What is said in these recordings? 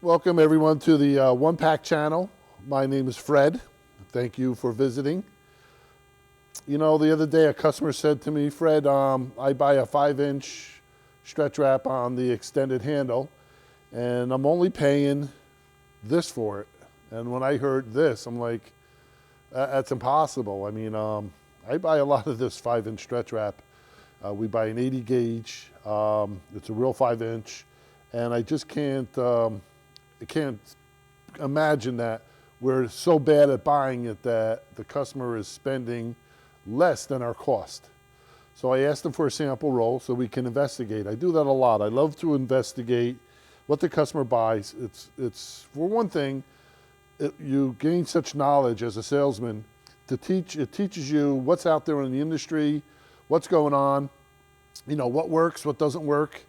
Welcome everyone to the One Pack channel. My name is Fred. Thank you for visiting. You know, the other day a customer said to me, Fred, I buy a 5-inch stretch wrap on the extended handle and I'm only paying this for it. And when I heard this, I'm like, that's impossible. I mean, I buy a lot of this 5-inch stretch wrap. We buy an 80 gauge. It's a real 5-inch. And I just I can't imagine that we're so bad at buying it that the customer is spending less than our cost. So I asked them for a sample roll so we can investigate. I do that a lot. I love to investigate what the customer buys. It's for one thing, you gain such knowledge as a salesman to teach. It teaches you what's out there in the industry, what's going on, you know, what works, what doesn't work.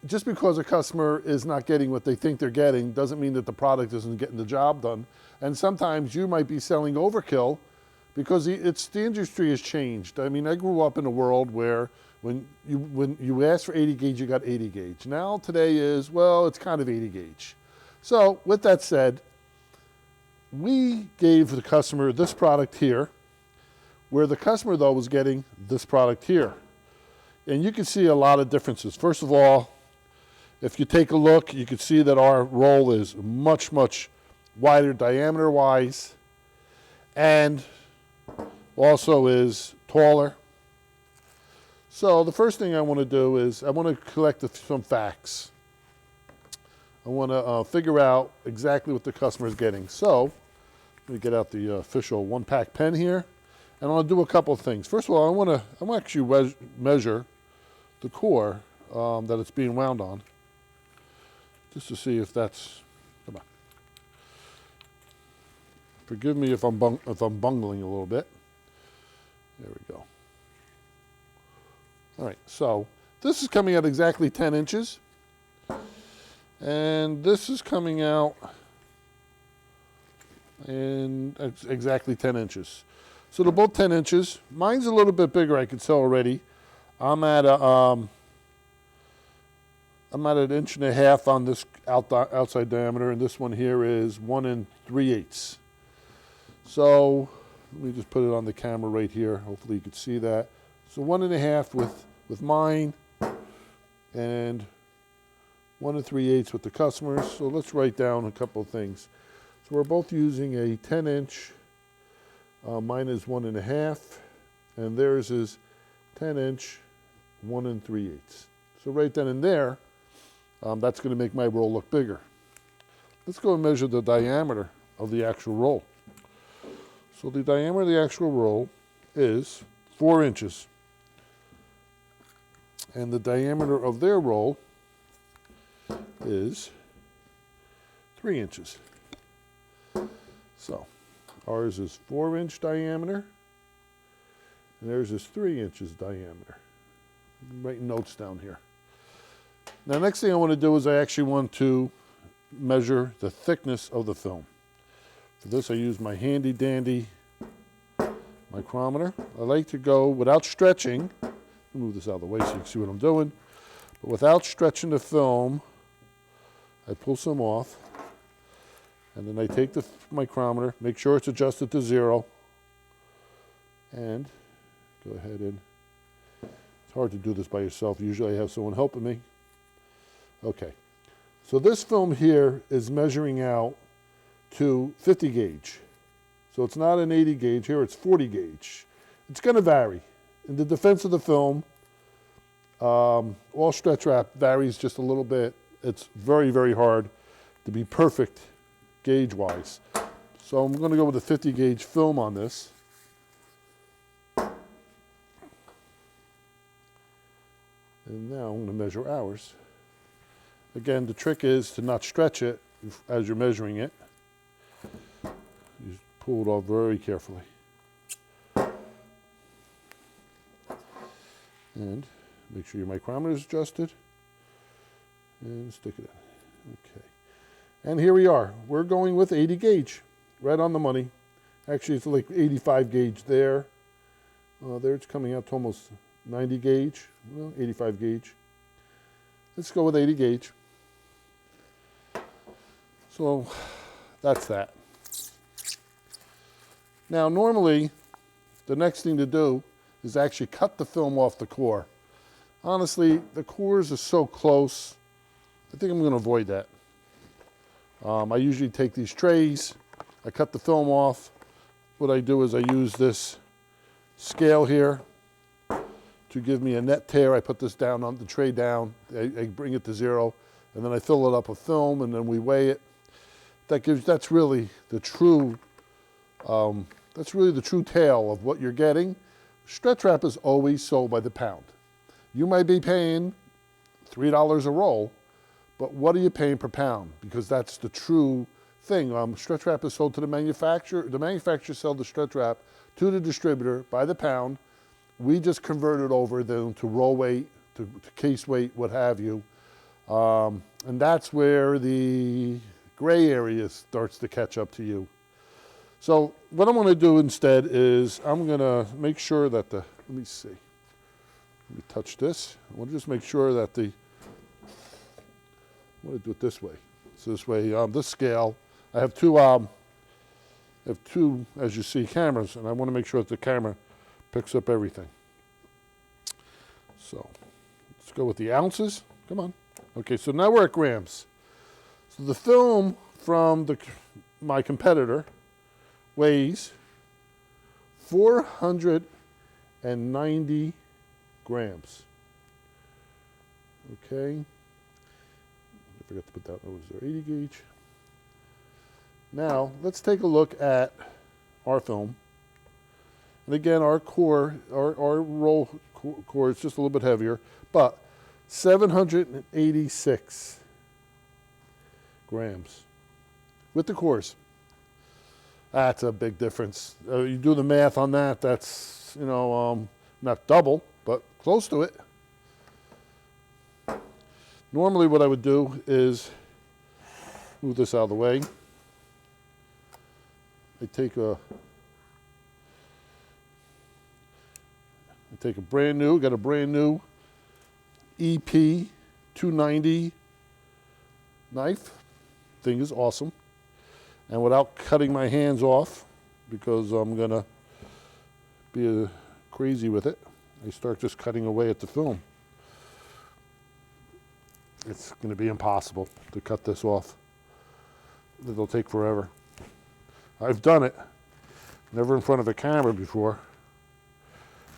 Just because a customer is not getting what they think they're getting doesn't mean that the product isn't getting the job done. And sometimes you might be selling overkill because the industry has changed. I mean, I grew up in a world where when you asked for 80 gauge, you got 80 gauge. Now today is, well, it's kind of 80 gauge. So with that said, we gave the customer this product here, where the customer though was getting this product here. And you can see a lot of differences. First of all, if you take a look, you can see that our roll is much, much wider diameter-wise and also is taller. So the first thing I want to do is I want to collect some facts. I want to figure out exactly what the customer is getting. So let me get out the official One Pack pen here, and I'll do a couple of things. First of all, I want to actually measure the core that it's being wound on, just to see if that's, come on. Forgive me if I'm bungling a little bit. There we go. All right, so this is coming out exactly 10 inches. And this is coming out in exactly 10 inches. So they're both 10 inches. Mine's a little bit bigger, I can tell already. I'm at an 1.5 inches on this outside diameter, and this one here is 1 3/8. So let me just put it on the camera right here. Hopefully you can see that. So 1.5 with mine, and 1 3/8 with the customers. So let's write down a couple of things. So we're both using a 10-inch. Mine is 1.5, and theirs is 10-inch, 1 3/8. So right then and there, that's going to make my roll look bigger. Let's go and measure the diameter of the actual roll. So the diameter of the actual roll is 4 inches. And the diameter of their roll is 3 inches. So ours is 4-inch diameter, and theirs is 3 inches diameter. I'm writing notes down here. Now, next thing I want to do is I actually want to measure the thickness of the film. For this, I use my handy dandy micrometer. I like to go without stretching. Move this out of the way so you can see what I'm doing. But without stretching the film, I pull some off, and then I take the micrometer, make sure it's adjusted to 0, and go ahead and, it's hard to do this by yourself. Usually I have someone helping me. Okay, so this film here is measuring out to 50 gauge. So it's not an 80 gauge here, it's 40 gauge. It's going to vary. In the defense of the film, all stretch wrap varies just a little bit. It's very, very hard to be perfect gauge-wise. So I'm going to go with a 50 gauge film on this. And now I'm going to measure ours. Again, the trick is to not stretch it as you're measuring it. You pull it off very carefully. And make sure your micrometer is adjusted. And stick it in. Okay. And here we are. We're going with 80 gauge, right on the money. Actually, it's like 85 gauge there. There it's coming out to almost 90 gauge, well, 85 gauge. Let's go with 80 gauge. So that's that. Now normally, the next thing to do is actually cut the film off the core. Honestly, the cores are so close, I think I'm going to avoid that. I usually take these trays, I cut the film off. What I do is I use this scale here to give me a net tear. I put this down on the tray down, I bring it to 0, and then I fill it up with film, and then we weigh it. That's really the true tale of what you're getting. Stretch wrap is always sold by the pound. You might be paying $3 a roll, but what are you paying per pound? Because that's the true thing. Stretch wrap is sold to the manufacturer. The manufacturer sells the stretch wrap to the distributor by the pound. We just convert it over then to roll weight, to case weight, what have you. And that's where the gray area starts to catch up to you. So what I'm going to do instead is I'm going to make sure that let me see. Let me touch this. I want to just make sure that I want to do it this way. So this way, this scale, I have two, as you see, cameras, and I want to make sure that the camera picks up everything. So let's go with the ounces. Come on. Okay, so now we're at grams. So the film from my competitor weighs 490 grams. Okay. I forgot to put that. Was there 80 gauge? Now let's take a look at our film. And again, our core, our roll core is just a little bit heavier, but 786 grams with the cores. That's a big difference. You do the math on that, that's, not double, but close to it. Normally what I would do is move this out of the way. I take a brand new, got a brand new EP 290 knife. Thing is awesome. And without cutting my hands off, because I'm gonna be crazy with it, I start just cutting away at the film. It's gonna be impossible to cut this off. It'll take forever. I've done it, never in front of a camera before.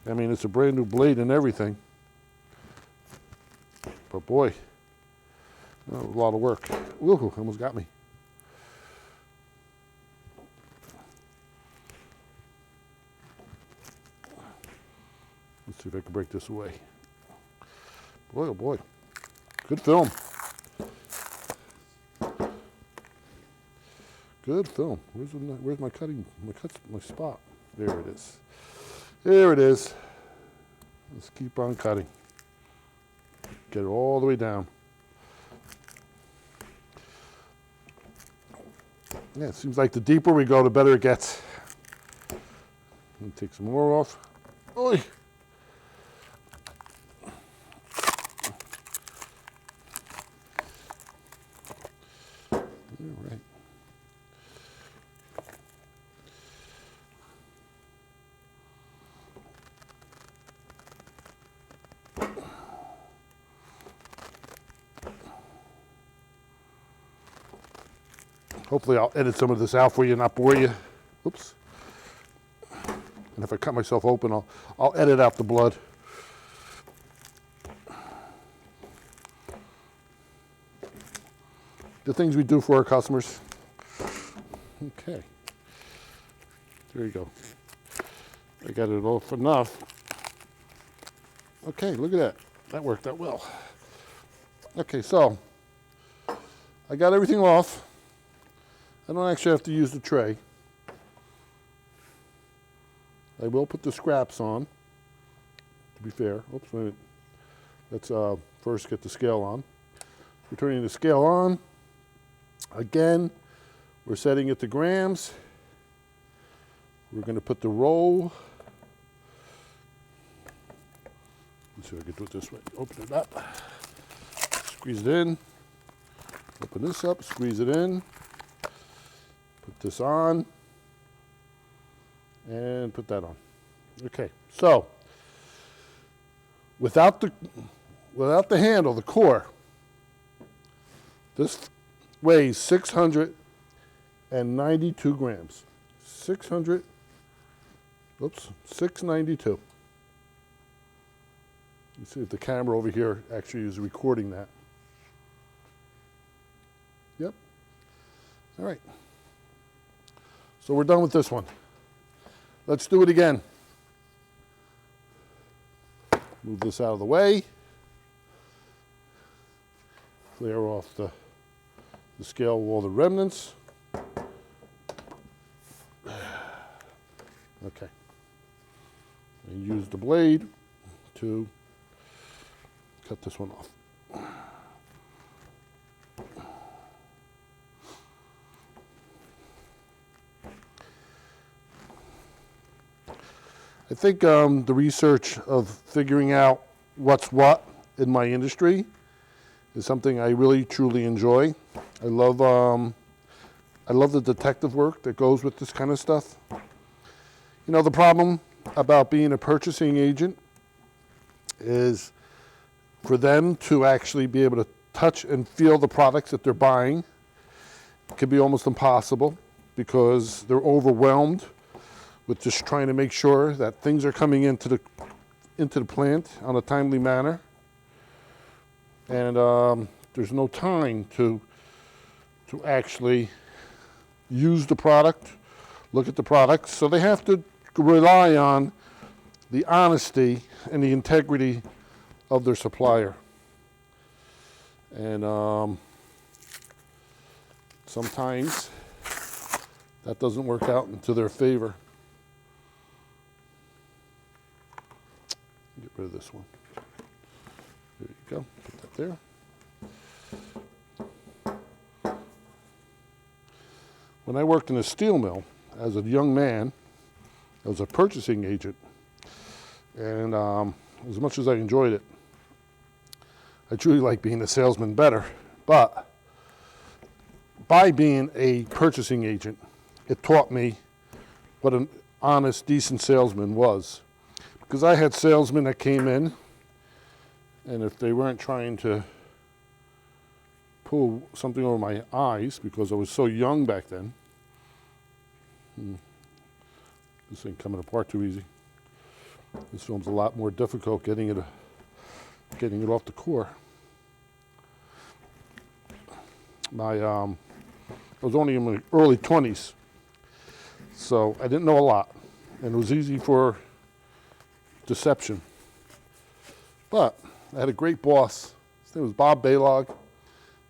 I mean, it's a brand new blade and everything. But boy, a lot of work. Woohoo, almost got me. Let's see if I can break this away. Boy, oh boy, good film. Good film. Where's my cutting, my spot? There it is. There it is. Let's keep on cutting. Get it all the way down. Yeah, it seems like the deeper we go, the better it gets. Let me take some more off. Oy. All right. Hopefully I'll edit some of this out for you and not bore you. Oops. And if I cut myself open, I'll edit out the blood. The things we do for our customers. Okay. There you go. I got it off enough. Okay, look at that. That worked out well. Okay, so I got everything off. I don't actually have to use the tray. I will put the scraps on, to be fair. Oops, wait a minute. Let's first get the scale on. We're turning the scale on. Again, we're setting it to grams. We're going to put the roll. Let's see if I can do it this way. Open it up. Squeeze it in. Open this up, squeeze it in. Put this on and put that on. Okay, so without the handle, the core, this weighs 692 grams. 692. You see if the camera over here actually is recording that. Yep. All right. So we're done with this one. Let's do it again. Move this out of the way. Clear off the scale of all the remnants. Okay. And use the blade to cut this one off. I think the research of figuring out what's what in my industry is something I really truly enjoy. I love the detective work that goes with this kind of stuff. You know, the problem about being a purchasing agent is for them to actually be able to touch and feel the products that they're buying can be almost impossible because they're overwhelmed with just trying to make sure that things are coming into the plant on a timely manner. And there's no time to actually use the product, look at the product. So they have to rely on the honesty and the integrity of their supplier. And sometimes that doesn't work out into their favor. Get rid of this one. There you go. Put that there. When I worked in a steel mill as a young man, I was a purchasing agent. And as much as I enjoyed it, I truly like being a salesman better. But by being a purchasing agent, it taught me what an honest, decent salesman was. Because I had salesmen that came in, and if they weren't trying to pull something over my eyes, because I was so young back then, this ain't coming apart too easy. This film's a lot more difficult getting it off the core. I was only in my early 20s, so I didn't know a lot, and it was easy for deception. But I had a great boss. His name was Bob Baylog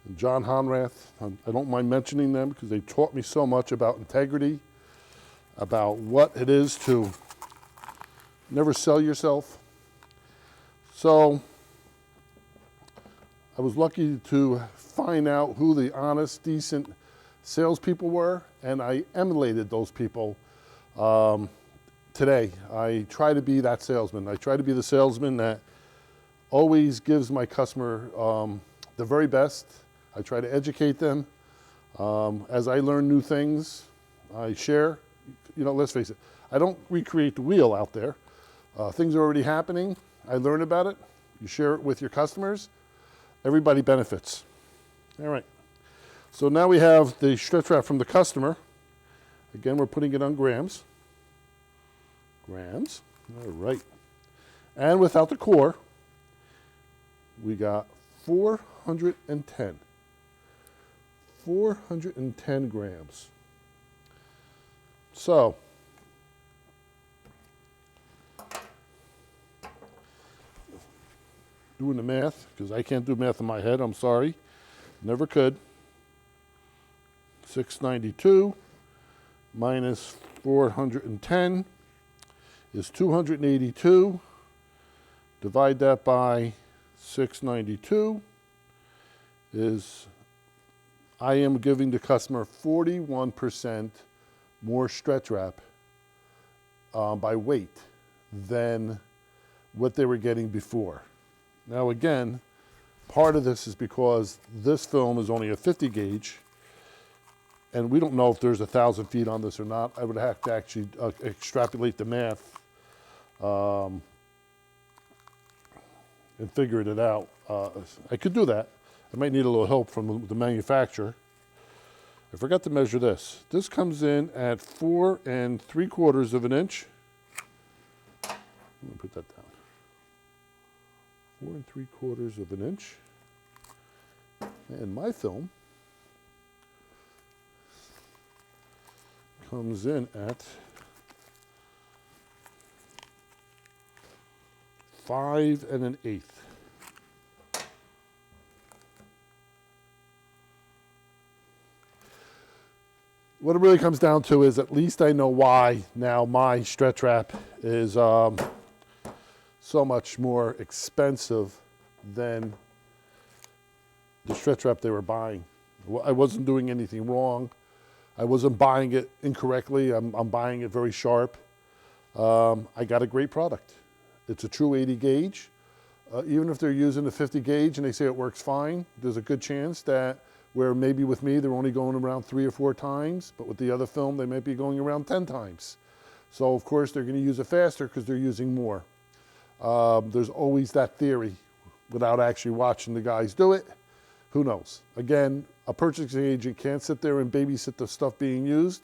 and John Honrath. I don't mind mentioning them because they taught me so much about integrity, about what it is to never sell yourself. So I was lucky to find out who the honest, decent salespeople were, and I emulated those people. Today, I try to be that salesman. I try to be the salesman that always gives my customer the very best. I try to educate them. As I learn new things, I share. You know, let's face it, I don't recreate the wheel out there. Things are already happening. I learn about it. You share it with your customers. Everybody benefits. All right. So now we have the stretch wrap from the customer. Again, we're putting it on grams. Grams. All right. And without the core, we got 410. 410 grams. So, doing the math, because I can't do math in my head, I'm sorry. Never could. 692 minus 410 is 282. Divide that by 692 is, I am giving the customer 41% more stretch wrap by weight than what they were getting before. Now again, part of this is because this film is only a 50 gauge, and we don't know if there's 1,000 feet on this or not. I would have to actually extrapolate the math and figure it out. I could do that. I might need a little help from the manufacturer. I forgot to measure this. This comes in at 4 3/4 of an inch. Let me put that down. 4 3/4 of an inch. And my film comes in at 5 1/8. What it really comes down to is at least I know why now my stretch wrap is so much more expensive than the stretch wrap they were buying. I wasn't doing anything wrong. I wasn't buying it incorrectly. I'm buying it very sharp. I got a great product. It's a true 80 gauge. Even if they're using the 50 gauge and they say it works fine, there's a good chance that where maybe with me they're only going around 3 or 4 times, but with the other film they might be going around 10 times. So of course they're going to use it faster because they're using more. There's always that theory without actually watching the guys do it. Who knows? Again, a purchasing agent can't sit there and babysit the stuff being used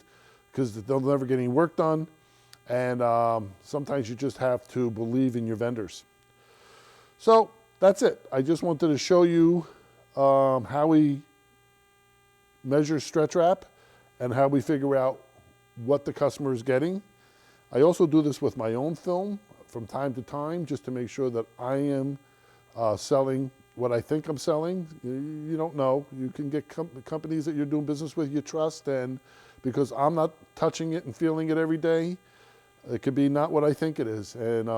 because they'll never get any work done. And sometimes you just have to believe in your vendors. So that's it. I just wanted to show you how we measure stretch wrap and how we figure out what the customer is getting. I also do this with my own film from time to time just to make sure that I am selling what I think I'm selling. You don't know. You can get companies that you're doing business with you trust, and because I'm not touching it and feeling it every day, it could be not what I think it is. And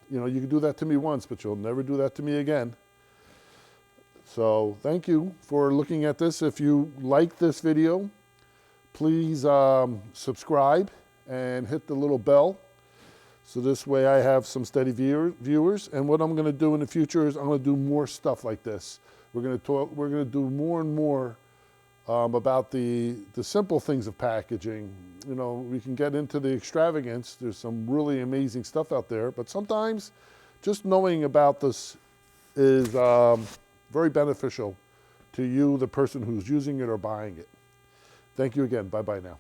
you know, you can do that to me once, but you'll never do that to me again. So thank you for looking at this. If you like this video, please subscribe and hit the little bell. So this way I have some steady viewers. And what I'm going to do in the future is I'm going to do more stuff like this. We're going to do more and more about the simple things of packaging. You know, we can get into the extravagance. There's some really amazing stuff out there, but sometimes just knowing about this is very beneficial to you, the person who's using it or buying it. Thank you again. Bye-bye now.